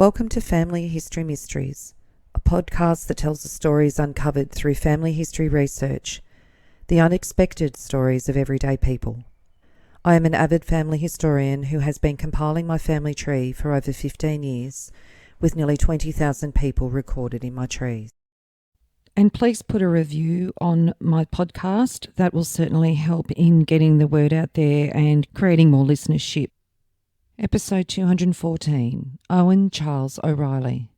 Welcome to Family History Mysteries, a podcast that tells the stories uncovered through family history research, the unexpected stories of everyday people. I am an avid family historian who has been compiling my family tree for over 15 years, with nearly 20,000 people recorded in my trees. And please put a review on my podcast. That will certainly help in getting the word out there and creating more listenership. Episode 214, Owen Charles O'Reilly.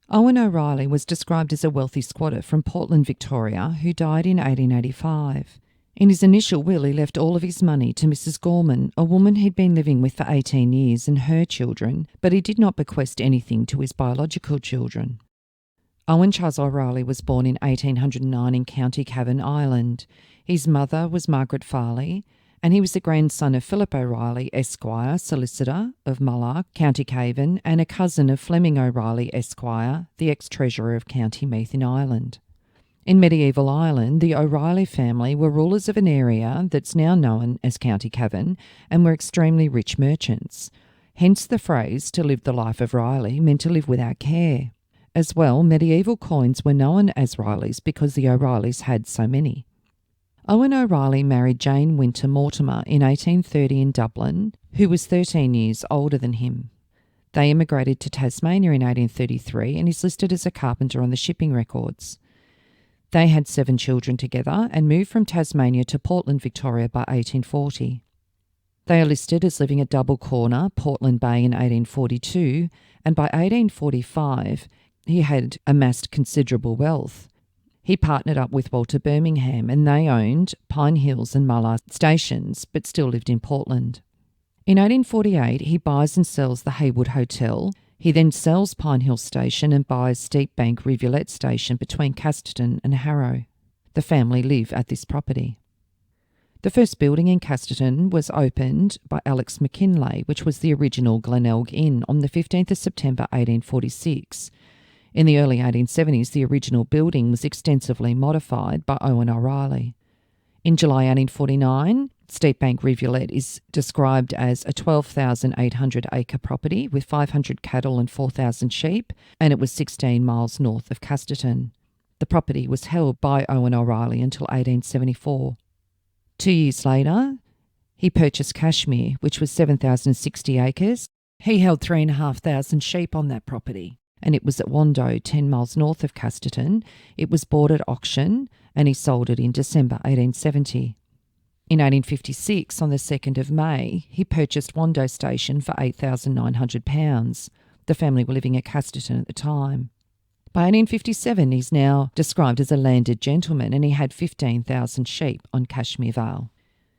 Owen O'Reilly was described as a wealthy squatter from Portland, Victoria, who died in 1885. In his initial will, he left all of his money to Mrs Gorman, a woman he'd been living with for 18 years, and her children, but he did not bequest anything to his biological children. Owen Charles O'Reilly was born in 1809 in County Cavan, Ireland. His mother was Margaret Farley, and he was the grandson of Philip O'Reilly, Esquire, solicitor of Muller, County Cavan, and a cousin of Fleming O'Reilly, Esquire, the ex-treasurer of County Meath in Ireland. In medieval Ireland, the O'Reilly family were rulers of an area that's now known as County Cavan and were extremely rich merchants. Hence the phrase, to live the life of Riley, meant to live without care. As well, medieval coins were known as Rileys because the O'Reillys had so many. Owen O'Reilly married Jane Winter Mortimer in 1830 in Dublin, who was 13 years older than him. They emigrated to Tasmania in 1833 and is listed as a carpenter on the shipping records. They had 7 children together and moved from Tasmania to Portland, Victoria by 1840. They are listed as living at Double Corner, Portland Bay in 1842, and by 1845 he had amassed considerable wealth. He partnered up with Walter Birmingham and they owned Pine Hills and Muller stations, but still lived in Portland. In 1848, he buys and sells the Haywood Hotel. He then sells Pine Hill Station and buys Steep Bank Rivulet Station between Casterton and Harrow. The family live at this property. The first building in Casterton was opened by Alex McKinlay, which was the original Glenelg Inn, on the 15th of September 1846. In the early 1870s, the original building was extensively modified by Owen O'Reilly. In July 1849, Steep Bank Rivulet is described as a 12,800-acre property with 500 cattle and 4,000 sheep, and it was 16 miles north of Casterton. The property was held by Owen O'Reilly until 1874. 2 years later, he purchased Cashmere, which was 7,060 acres. He held 3,500 sheep on that property, and it was at Wando, 10 miles north of Casterton. It was bought at auction and he sold it in December 1870. In 1856, on the 2nd of May, he purchased Wando Station for £8,900. The family were living at Casterton at the time. By 1857, he's now described as a landed gentleman and he had 15,000 sheep on Cashmere Vale.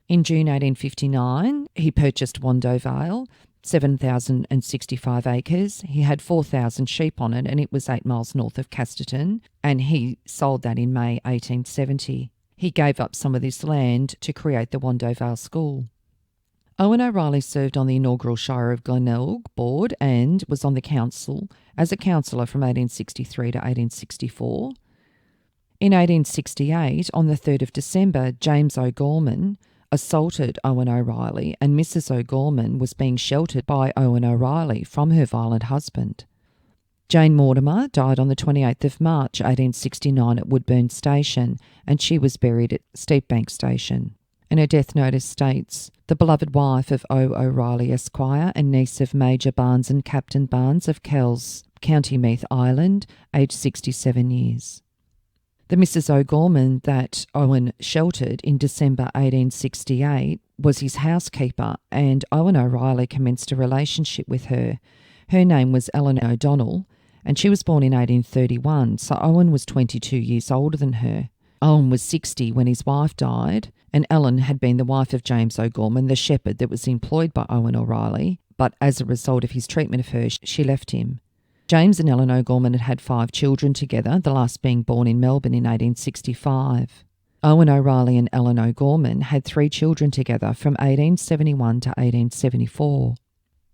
In June 1859, he purchased Wando Vale, 7,065 acres. He had 4,000 sheep on it and it was 8 miles north of Casterton, and he sold that in May 1870. He gave up some of this land to create the Wando Vale School. Owen O'Reilly served on the inaugural Shire of Glenelg board and was on the council as a councillor from 1863 to 1864. In 1868, on the 3rd of December, James O'Gorman assaulted Owen O'Reilly, and Mrs O'Gorman was being sheltered by Owen O'Reilly from her violent husband. Jane Mortimer died on the 28th of March 1869 at Woodburn Station, and she was buried at Steep Bank Station. And her death notice states, the beloved wife of O. O'Reilly Esquire and niece of Major Barnes and Captain Barnes of Kells, County Meath, Ireland, aged 67 years. The Mrs O'Gorman that Owen sheltered in December 1868 was his housekeeper, and Owen O'Reilly commenced a relationship with her. Her name was Ellen O'Donnell, and she was born in 1831, so Owen was 22 years older than her. Owen was 60 when his wife died, and Ellen had been the wife of James O'Gorman, the shepherd that was employed by Owen O'Reilly, but as a result of his treatment of her, she left him. James and Ellen O'Gorman had had 5 children together, the last being born in Melbourne in 1865. Owen O'Reilly and Ellen O'Gorman had 3 children together from 1871 to 1874.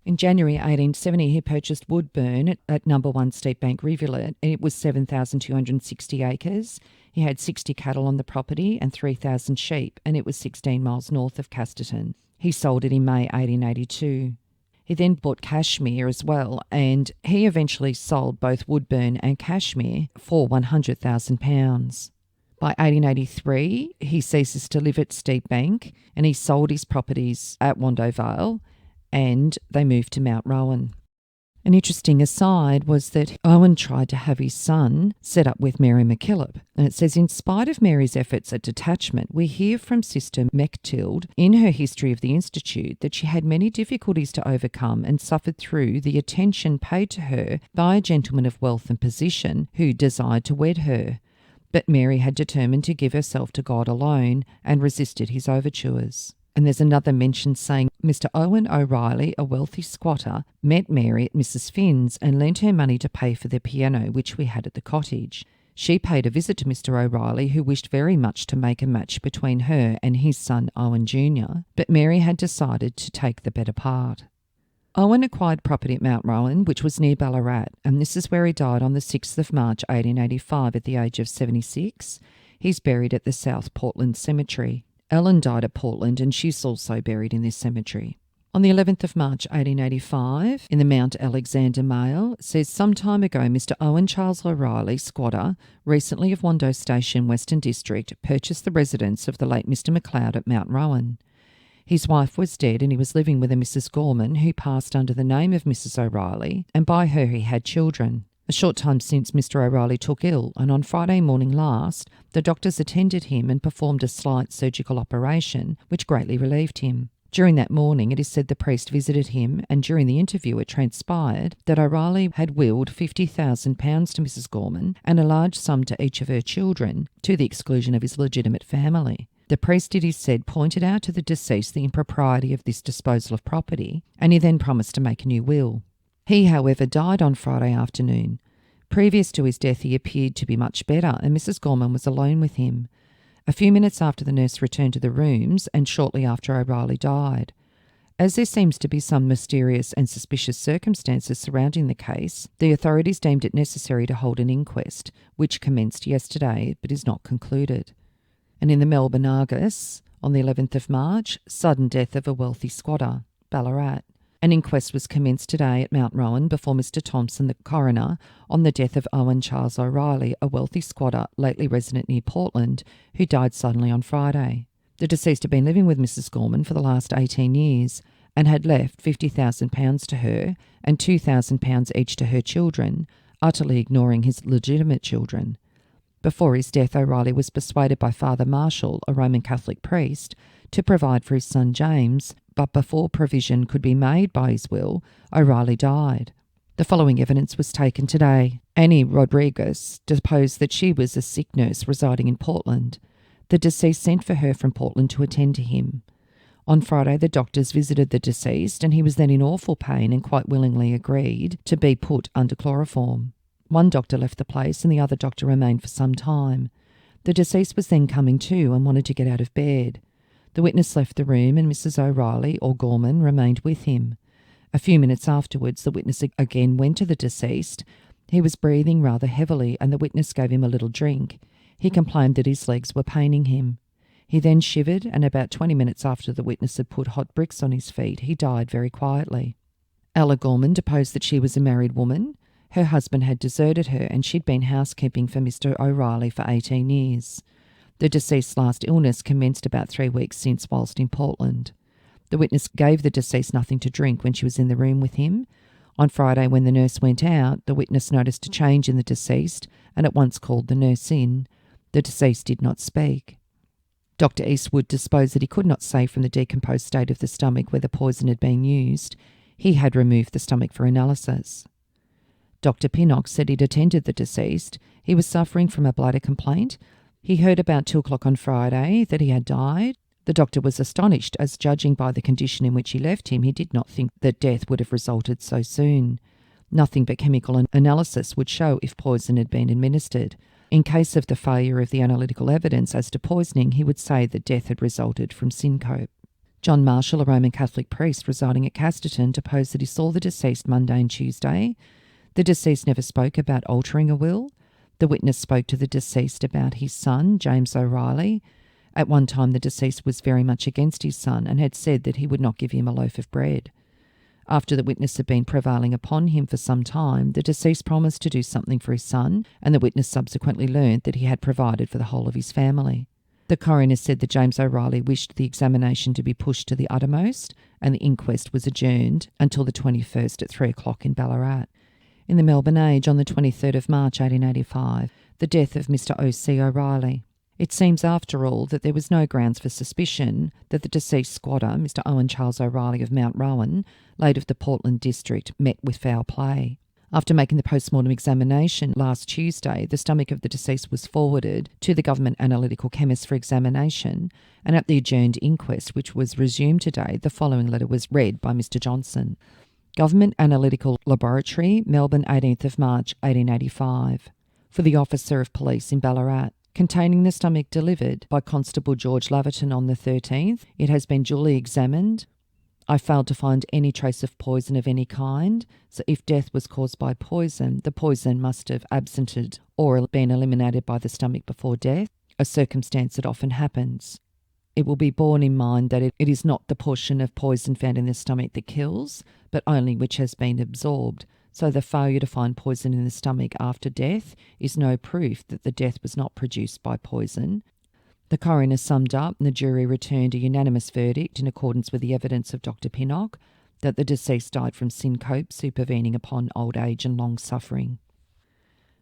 In January 1870, he purchased Woodburn at number 1 Steep Bank Rivulet, and it was 7,260 acres. He had 60 cattle on the property and 3,000 sheep, and it was 16 miles north of Casterton. He sold it in May 1882. He then bought Cashmere as well, and he eventually sold both Woodburn and Cashmere for £100,000. By 1883, he ceases to live at Steepbank and he sold his properties at Wando Vale and they moved to Mount Rowan. An interesting aside was that Owen tried to have his son set up with Mary MacKillop. And it says, in spite of Mary's efforts at detachment, we hear from Sister Mechtilde in her history of the Institute that she had many difficulties to overcome and suffered through the attention paid to her by a gentleman of wealth and position who desired to wed her. But Mary had determined to give herself to God alone and resisted his overtures. And there's another mention saying Mr. Owen O'Reilly, a wealthy squatter, met Mary at Mrs. Finn's and lent her money to pay for the piano which we had at the cottage. She paid a visit to Mr. O'Reilly, who wished very much to make a match between her and his son Owen Jr., but Mary had decided to take the better part. Owen acquired property at Mount Rowan, which was near Ballarat, and this is where he died on the 6th of March 1885 at the age of 76. He's buried at the South Portland Cemetery. Ellen died at Portland and she's also buried in this cemetery. On the 11th of March 1885, in the Mount Alexander Mail, it says, some time ago Mr. Owen Charles O'Reilly, squatter, recently of Wando Station, Western District, purchased the residence of the late Mr. MacLeod at Mount Rowan. His wife was dead and he was living with a Mrs. Gorman who passed under the name of Mrs. O'Reilly, and by her he had children. A short time since, Mr. O'Reilly took ill, and on Friday morning last, the doctors attended him and performed a slight surgical operation, which greatly relieved him. During that morning, it is said the priest visited him, and during the interview it transpired that O'Reilly had willed £50,000 to Mrs. Gorman and a large sum to each of her children, to the exclusion of his legitimate family. The priest, it is said, pointed out to the deceased the impropriety of this disposal of property, and he then promised to make a new will. He, however, died on Friday afternoon. Previous to his death, he appeared to be much better, and Mrs. Gorman was alone with him. A few minutes after the nurse returned to the rooms, and shortly after O'Reilly died. As there seems to be some mysterious and suspicious circumstances surrounding the case, the authorities deemed it necessary to hold an inquest, which commenced yesterday but is not concluded. And in the Melbourne Argus, on the 11th of March, sudden death of a wealthy squatter, Ballarat. An inquest was commenced today at Mount Rowan before Mr. Thompson, the coroner, on the death of Owen Charles O'Reilly, a wealthy squatter lately resident near Portland, who died suddenly on Friday. The deceased had been living with Mrs. Gorman for the last 18 years and had left £50,000 to her and £2,000 each to her children, utterly ignoring his legitimate children. Before his death, O'Reilly was persuaded by Father Marshall, a Roman Catholic priest, to provide for his son James, but before provision could be made by his will, O'Reilly died. The following evidence was taken today. Annie Rodriguez deposed that she was a sick nurse residing in Portland. The deceased sent for her from Portland to attend to him. On Friday, the doctors visited the deceased, and he was then in awful pain and quite willingly agreed to be put under chloroform. One doctor left the place and the other doctor remained for some time. The deceased was then coming to and wanted to get out of bed. The witness left the room and Mrs. O'Reilly, or Gorman, remained with him. A few minutes afterwards, the witness again went to the deceased. He was breathing rather heavily and the witness gave him a little drink. He complained that his legs were paining him. He then shivered, and about 20 minutes after the witness had put hot bricks on his feet, he died very quietly. Ella Gorman deposed that she was a married woman. Her husband had deserted her and she'd been housekeeping for Mr. O'Reilly for 18 years. The deceased's last illness commenced about 3 weeks since whilst in Portland. The witness gave the deceased nothing to drink when she was in the room with him. On Friday, when the nurse went out, the witness noticed a change in the deceased and at once called the nurse in. The deceased did not speak. Dr. Eastwood disposed that he could not say from the decomposed state of the stomach whether poison had been used. He had removed the stomach for analysis. Dr. Pinnock said he'd attended the deceased. He was suffering from a bladder complaint. He heard about 2 o'clock on Friday that he had died. The doctor was astonished, as judging by the condition in which he left him, he did not think that death would have resulted so soon. Nothing but chemical analysis would show if poison had been administered. In case of the failure of the analytical evidence as to poisoning, he would say that death had resulted from syncope. John Marshall, a Roman Catholic priest residing at Casterton, deposed that he saw the deceased Monday and Tuesday. The deceased never spoke about altering a will. The witness spoke to the deceased about his son, James O'Reilly. At one time, the deceased was very much against his son and had said that he would not give him a loaf of bread. After the witness had been prevailing upon him for some time, the deceased promised to do something for his son, and the witness subsequently learnt that he had provided for the whole of his family. The coroner said that James O'Reilly wished the examination to be pushed to the uttermost, and the inquest was adjourned until the 21st at 3 o'clock in Ballarat. In the Melbourne Age, on the 23rd of March 1885, the death of Mr O.C. O'Reilly. It seems, after all, that there was no grounds for suspicion that the deceased squatter, Mr Owen Charles O'Reilly of Mount Rowan, late of the Portland district, met with foul play. After making the post-mortem examination last Tuesday, the stomach of the deceased was forwarded to the government analytical chemist for examination, and at the adjourned inquest, which was resumed today, the following letter was read by Mr Johnson. Government Analytical Laboratory, Melbourne, 18th of March 1885. For the Officer of Police in Ballarat. Containing the stomach delivered by Constable George Laverton on the 13th, it has been duly examined. I failed to find any trace of poison of any kind, so if death was caused by poison, the poison must have absented or been eliminated by the stomach before death, a circumstance that often happens. It will be borne in mind that it is not the portion of poison found in the stomach that kills, but only which has been absorbed. So the failure to find poison in the stomach after death is no proof that the death was not produced by poison. The coroner summed up, and the jury returned a unanimous verdict in accordance with the evidence of Dr Pinnock that the deceased died from syncope supervening upon old age and long suffering.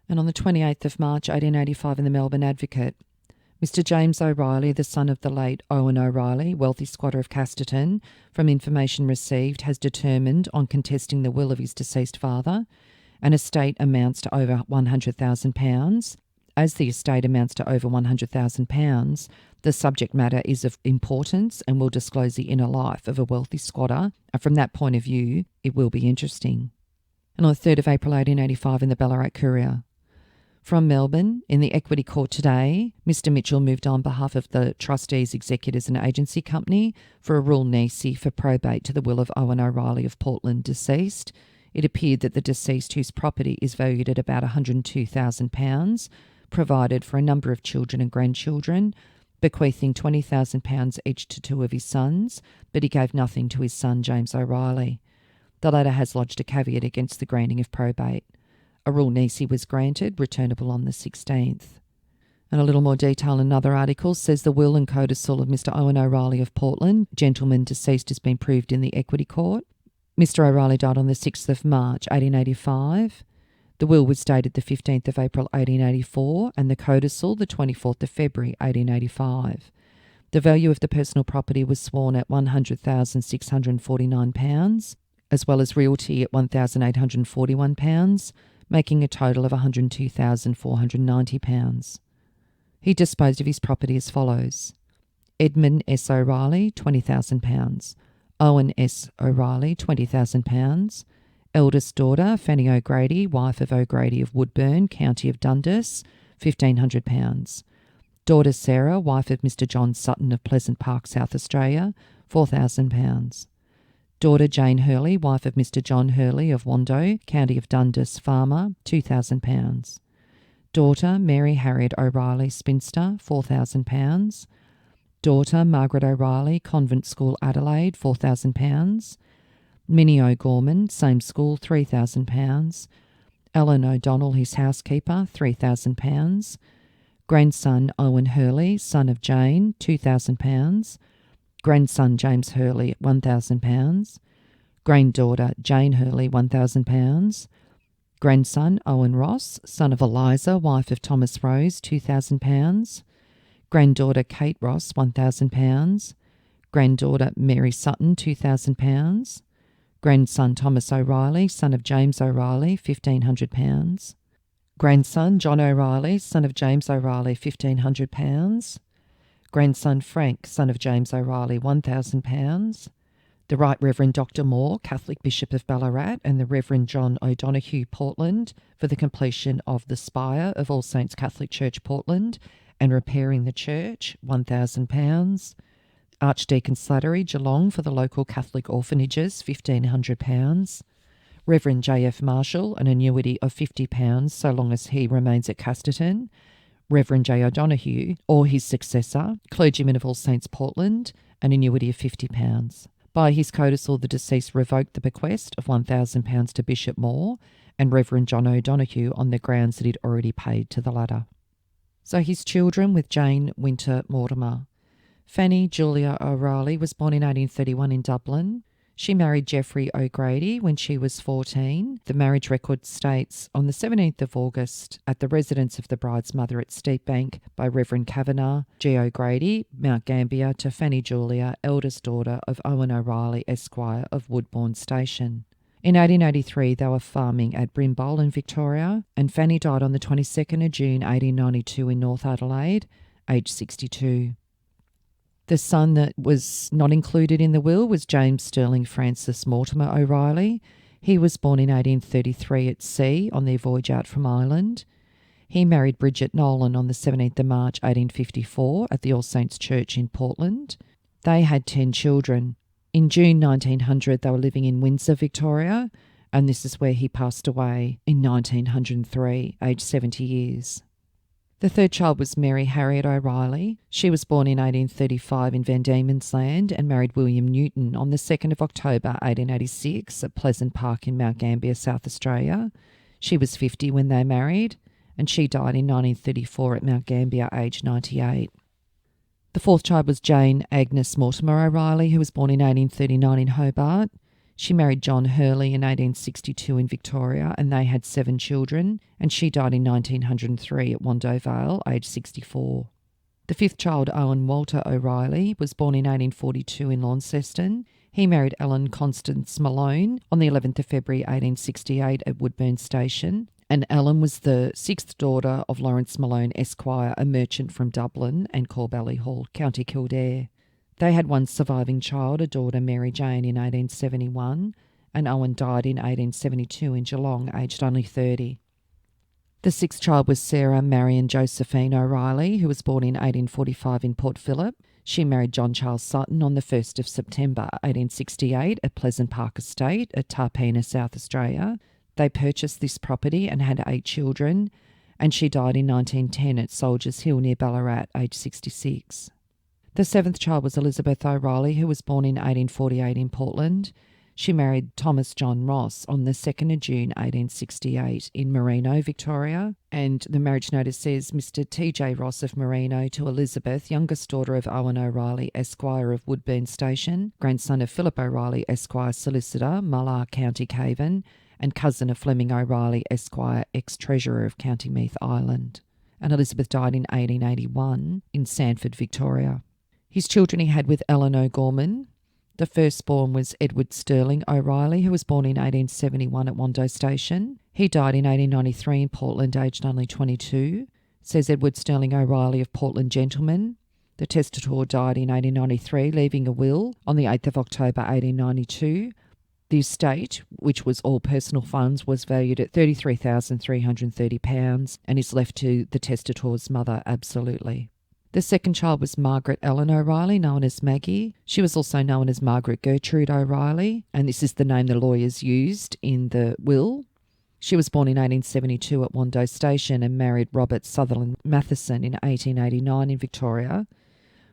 And on the 28th of March 1885 in the Melbourne Advocate, Mr James O'Reilly, the son of the late Owen O'Reilly, wealthy squatter of Casterton, from information received, has determined on contesting the will of his deceased father. An estate amounts to over £100,000. As the estate amounts to over £100,000, the subject matter is of importance and will disclose the inner life of a wealthy squatter, and from that point of view, it will be interesting. And on the 3rd of April 1885 in the Ballarat Courier. From Melbourne, in the Equity Court today, Mr Mitchell moved on behalf of the Trustees, Executors and Agency Company for a rule nisi for probate to the will of Owen O'Reilly of Portland, deceased. It appeared that the deceased, whose property is valued at about £102,000, provided for a number of children and grandchildren, bequeathing £20,000 each to two of his sons, but he gave nothing to his son James O'Reilly. The latter has lodged a caveat against the granting of probate. A rule nisi was granted, returnable on the 16th. And a little more detail in another article says the will and codicil of Mr Owen O'Reilly of Portland, gentleman deceased, has been proved in the Equity Court. Mr O'Reilly died on the 6th of March 1885. The will was dated the 15th of April 1884 and the codicil the 24th of February 1885. The value of the personal property was sworn at £100,649, as well as realty at £1,841, making a total of £102,490. He disposed of his property as follows: Edmund S. O'Reilly, £20,000. Owen S. O'Reilly, £20,000. Eldest daughter, Fanny O'Grady, wife of O'Grady of Woodburn, County of Dundas, £1,500. Daughter Sarah, wife of Mr John Sutton of Pleasant Park, South Australia, £4,000. Daughter Jane Hurley, wife of Mr John Hurley of Wando, County of Dundas, farmer, £2,000. Daughter Mary Harriet O'Reilly, spinster, £4,000. Daughter Margaret O'Reilly, Convent School, Adelaide, £4,000. Minnie O'Gorman, same school, £3,000. Ellen O'Donnell, his housekeeper, £3,000. Grandson Owen Hurley, son of Jane, £2,000. Grandson James Hurley, £1,000. Granddaughter Jane Hurley, £1,000. Grandson Owen Ross, son of Eliza, wife of Thomas Rose, £2,000. Granddaughter Kate Ross, £1,000. Granddaughter Mary Sutton, £2,000. Grandson Thomas O'Reilly, son of James O'Reilly, £1,500. Grandson John O'Reilly, son of James O'Reilly, £1,500. Grandson Frank, son of James O'Reilly, £1,000. The Right Reverend Dr Moore, Catholic Bishop of Ballarat, and the Reverend John O'Donoghue, Portland, for the completion of the spire of All Saints Catholic Church, Portland, and repairing the church, £1,000. Archdeacon Slattery, Geelong, for the local Catholic orphanages, £1,500. Reverend J.F. Marshall, an annuity of £50 so long as he remains at Casterton. Reverend J. O'Donoghue, or his successor, clergyman of All Saints Portland, an annuity of £50. By his codicil, the deceased revoked the bequest of £1,000 to Bishop Moore and Reverend John O'Donoghue on the grounds that he'd already paid to the latter. So his children with Jane Winter Mortimer. Fanny Julia O'Reilly was born in 1831 in Dublin. She married Geoffrey O'Grady when she was 14. The marriage record states on the 17th of August at the residence of the bride's mother at Steepbank by Reverend Kavanagh G. O'Grady, Mount Gambier, to Fanny Julia, eldest daughter of Owen O'Reilly, Esquire of Woodbourne Station. In 1883, they were farming at Brimboll in Victoria, and Fanny died on the 22nd of June 1892 in North Adelaide, aged 62. The son that was not included in the will was James Sterling Francis Mortimer O'Reilly. He was born in 1833 at sea on their voyage out from Ireland. He married Bridget Nolan on the 17th of March 1854 at the All Saints Church in Portland. They had 10 children. In June 1900, they were living in Windsor, Victoria, and this is where he passed away in 1903, aged 70 years. The third child was Mary Harriet O'Reilly. She was born in 1835 in Van Diemen's Land and married William Newton on the 2nd of October 1886 at Pleasant Park in Mount Gambier, South Australia. She was 50 when they married, and she died in 1934 at Mount Gambier, aged 98. The fourth child was Jane Agnes Mortimer O'Reilly, who was born in 1839 in Hobart. She married John Hurley in 1862 in Victoria, and they had 7 children, and she died in 1903 at Wando Vale, aged 64. The fifth child, Owen Walter O'Reilly, was born in 1842 in Launceston. He married Ellen Constance Malone on the 11th of February 1868 at Woodburn Station, and Ellen was the 6th daughter of Lawrence Malone Esquire, a merchant from Dublin and Corbally Hall, County Kildare. They had one surviving child, a daughter, Mary Jane, in 1871, and Owen died in 1872 in Geelong, aged only 30. The sixth child was Sarah Marion Josephine O'Reilly, who was born in 1845 in Port Phillip. She married John Charles Sutton on the 1st of September 1868 at Pleasant Park Estate at Tarpeena, South Australia. They purchased this property and had 8 children, and she died in 1910 at Soldiers Hill near Ballarat, aged 66. The seventh child was Elizabeth O'Reilly, who was born in 1848 in Portland. She married Thomas John Ross on the 2nd of June 1868 in Merino, Victoria, and the marriage notice says Mr. T.J. Ross of Merino to Elizabeth, youngest daughter of Owen O'Reilly, Esquire of Woodburn Station, grandson of Philip O'Reilly, Esquire, solicitor, Mullar, County Cavan, and cousin of Fleming O'Reilly, Esquire, ex-treasurer of County Meath, Ireland. And Elizabeth died in 1881 in Sanford, Victoria. His children he had with Eleanor Gorman. The firstborn was Edward Sterling O'Reilly, who was born in 1871 at Wando Station. He died in 1893 in Portland, aged only 22. It says Edward Sterling O'Reilly of Portland, gentleman. The testator died in 1893, leaving a will on the 8th of October 1892. The estate, which was all personal funds, was valued at £33,330 and is left to the testator's mother absolutely. The second child was Margaret Ellen O'Reilly, known as Maggie. She was also known as Margaret Gertrude O'Reilly, and this is the name the lawyers used in the will. She was born in 1872 at Wando Station and married Robert Sutherland Matheson in 1889 in Victoria.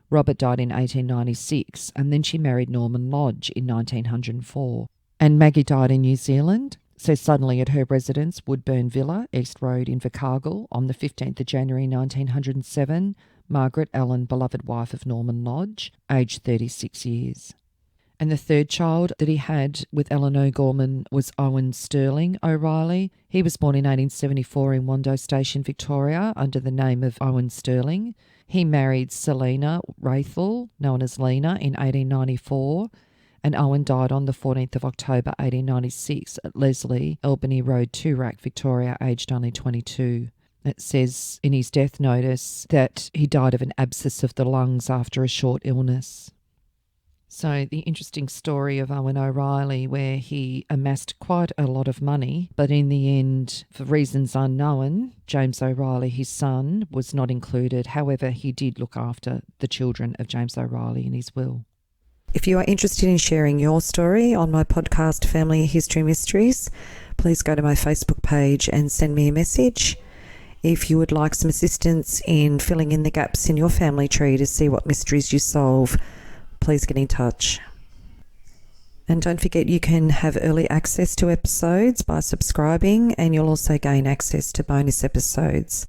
Robert died in 1896, and then she married Norman Lodge in 1904. And Maggie died in New Zealand. So suddenly at her residence, Woodburn Villa, East Road in Invercargill, on the 15th of January 1907, Margaret Ellen, beloved wife of Norman Lodge, aged 36 years. And the third child that he had with Eleanor Gorman was Owen Sterling O'Reilly. He was born in 1874 in Wando Station, Victoria, under the name of Owen Sterling. He married Selina Wraithall, known as Lena, in 1894, and Owen died on the 14th of October 1896 at Leslie, Albany Road, Toorak, Victoria, aged only 22. It says in his death notice that he died of an abscess of the lungs after a short illness. So the interesting story of Owen O'Reilly, where he amassed quite a lot of money, but in the end, for reasons unknown, James O'Reilly, his son, was not included. However, he did look after the children of James O'Reilly in his will. If you are interested in sharing your story on my podcast, Family History Mysteries, please go to my Facebook page and send me a message. If you would like some assistance in filling in the gaps in your family tree to see what mysteries you solve, please get in touch. And don't forget you can have early access to episodes by subscribing, and you'll also gain access to bonus episodes.